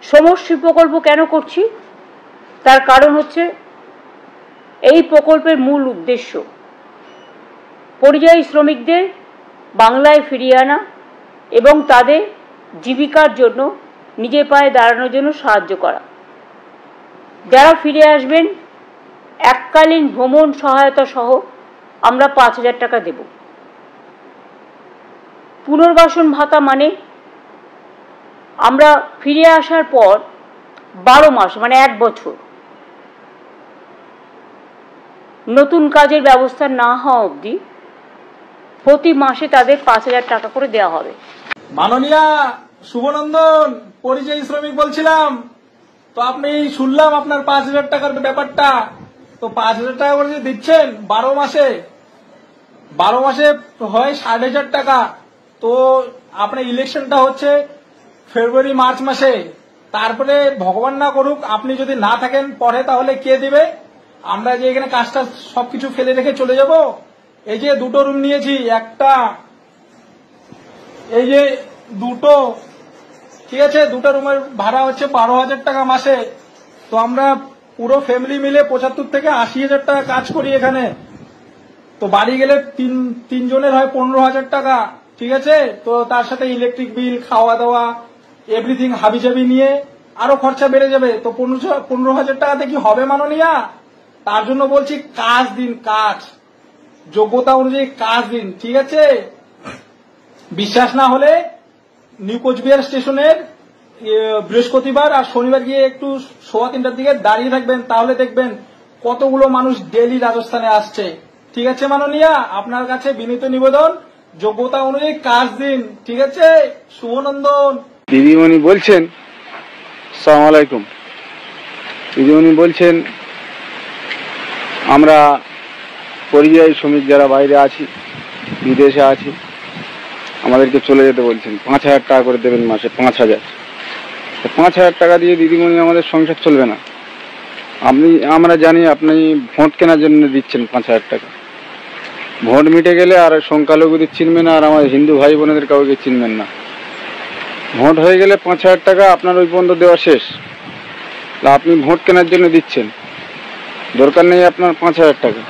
সমষ্টি প্রকল্প কেন করছি? তার কারণ হচ্ছে এই প্রকল্পের মূল উদ্দেশ্য পরিযায়ী শ্রমিকদের বাংলায় ফিরিয়ে আনা এবং তাদের জীবিকার জন্য নিজের পায়ে দাঁড়ানোর জন্য সাহায্য করা। যারা ফিরে আসবেন এককালীন ভ্রমণ সহায়তা সহ আমরা 5,000 টাকা দেব। পুনর্বাসন ভাতা মানে আমরা ফিরে আসার পর 12 মাস মানে 1 বছর নতুন কাজের ব্যবস্থা না হওয়া অবধি প্রতি মাসে তাদের 5,000 টাকা করে দেওয়া হবে। মাননীয়া শুভনন্দন পরিযায়ী শ্রমিক বলছিলাম। তো আপনি শুনলাম আপনার 5,000 টাকার ব্যাপারটা। তো 5,000 টাকা করে দিচ্ছেন 12 মাসে, 12 মাসে হয় 60,000 টাকা। তো আপনার ইলেকশনটা হচ্ছে ফেব্রুয়ারি মার্চ মাসে, তারপরে ভগবান না করুক আপনি যদি না থাকেন পরে, তাহলে কে দিবে? আমরা যে এখানে কাজটা সবকিছু ফেলে রেখে চলে যাব। এই যে 2টো রুম নিয়েছি, একটা এই যে 2টো, ঠিক আছে, 2টো রুমের ভাড়া হচ্ছে 12,000 টাকা মাসে। তো আমরা পুরো ফ্যামিলি মিলে 75 থেকে 80,000 টাকা কাজ করি এখানে। তো বাড়ি গেলে তিন জনের হয় 15,000 টাকা, ঠিক আছে। তো তার সাথে ইলেকট্রিক বিল, খাওয়া দাওয়া, এভরিথিং হাবিজাবি নিয়ে আরো খরচা বেড়ে যাবে। তো 15,000 টাকাতে কি হবে মাননীয়া? তার জন্য বলছি কাজ দিন, কাজ যোগ্যতা অনুযায়ী কাজ দিন, ঠিক আছে। বিশ্বাস না হলে নিউ কোচবিহার স্টেশনের বৃহস্পতিবার আর শনিবার গিয়ে একটু 2:15টার দিকে দাঁড়িয়ে থাকবেন, তাহলে দেখবেন কতগুলো মানুষ ডেইলি রাজস্থানে আসছে, ঠিক আছে মাননীয়া। আপনার কাছে বিনীত নিবেদন, যোগ্যতা অনুযায়ী কাজ দিন, ঠিক আছে। শুভনন্দন। দিদিমণি বলছেন, আসসালামু আলাইকুম। দিদিমণি বলছেন আমরা পরিযায়ী শ্রমিক যারা বাইরে আছি, বিদেশে আছি, আমাদেরকে চলে যেতে বলছেন। 5,000 টাকা করে দেবেন মাসে, 5,000। 5,000 টাকা দিয়ে দিদিমণি আমাদের সংসার চলবে না। আমরা জানি আপনি ভোট কেনার জন্য দিচ্ছেন 5,000 টাকা। ভোট মিটে গেলে আর সংখ্যালঘুদের চিনবেন না, আর আমার হিন্দু ভাই বোনেদের কাউকে চিনবেন না। ভোট হয়ে গেলে 5,000 টাকা আপনার ওই পর্যন্ত দেওয়া শেষ। আপনি ভোট কেনার জন্য দিচ্ছেন, দরকার নেই আপনার 5,000 টাকা।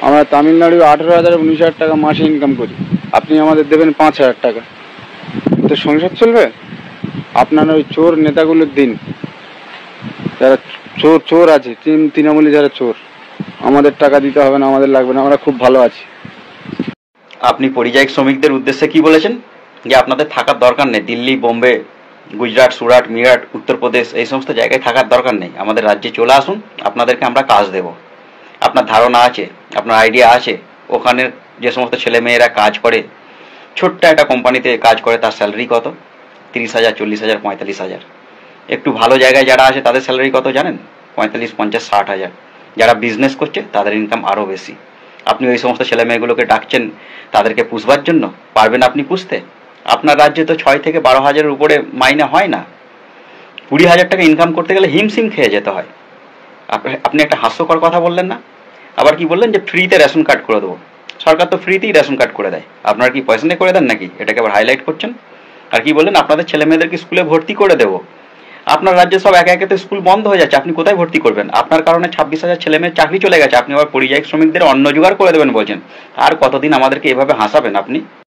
আমরা তামিলনাড়ু 18,000 19,000 টাকা মাসে ইনকাম করি, আপনি আমাদের দেবেন 5,000 টাকা। তো সংসার চলবে? আপনার ওই চোর নেতাগুলোর দিন, যারা চোর আছে, তৃণমূলে যারা চোর, আমাদের টাকা দিতে হবে না, আমাদের লাগবে না, আমরা খুব ভালো আছি। আপনি পরিযায়ী শ্রমিকদের উদ্দেশ্যে কি বলেছেন? যে আপনাদের থাকার দরকার নেই, দিল্লি, বোম্বে, গুজরাট, সুরাট, মিরাট, উত্তরপ্রদেশ এই সমস্ত জায়গায় থাকার দরকার নেই, আমাদের রাজ্যে চলে আসুন, আপনাদেরকে আমরা কাজ দেব। আপনার ধারণা আছে, আপনার আইডিয়া আছে, ওখানের যে সমস্ত ছেলেমেয়েরা কাজ করে, ছোট্ট একটা কোম্পানিতে কাজ করে, তার স্যালারি কত? 30,000, 40,000, 45,000। একটু ভালো জায়গায় যারা আছে তাদের স্যালারি কত জানেন? 45, 50, 60,000। যারা বিজনেস করছে তাদের ইনকাম আরও বেশি। আপনি ওই সমস্ত ছেলেমেয়েগুলোকে ডাকছেন তাদেরকে পুষবার জন্য? পারবেন আপনি পুষতে? আপনার রাজ্যে তো 6 থেকে 12,000-এর উপরে মাইনে হয় না। 20,000 টাকা ইনকাম করতে গেলে হিমশিম খেয়ে যেতে হয়। আপনি একটা হাস্যকর কথা বললেন না? আবার কি বললেন যে ফ্রিতে রেশন কার্ড করে দেবো। সরকার তো ফ্রিতেই রেশন কার্ড করে দেয়, আপনারা কি পয়সা নিয়ে করে দেন নাকি? এটাকে আবার হাইলাইট করছেন। আর কি বললেন আপনাদের ছেলে মেয়েদেরকে স্কুলে ভর্তি করে দেবো। আপনার রাজ্যে সব একে একে তো স্কুল বন্ধ হয়ে যাচ্ছে, আপনি কোথায় ভর্তি করবেন? আপনার কারণে 26,000 ছেলে মেয়ের চাকরি চলে গেছে, আপনি আবার পরিযায়ী শ্রমিকদের অন্ন জোগাড় করে দেবেন বলছেন। আর কতদিন আমাদেরকে এভাবে হাসাবেন আপনি?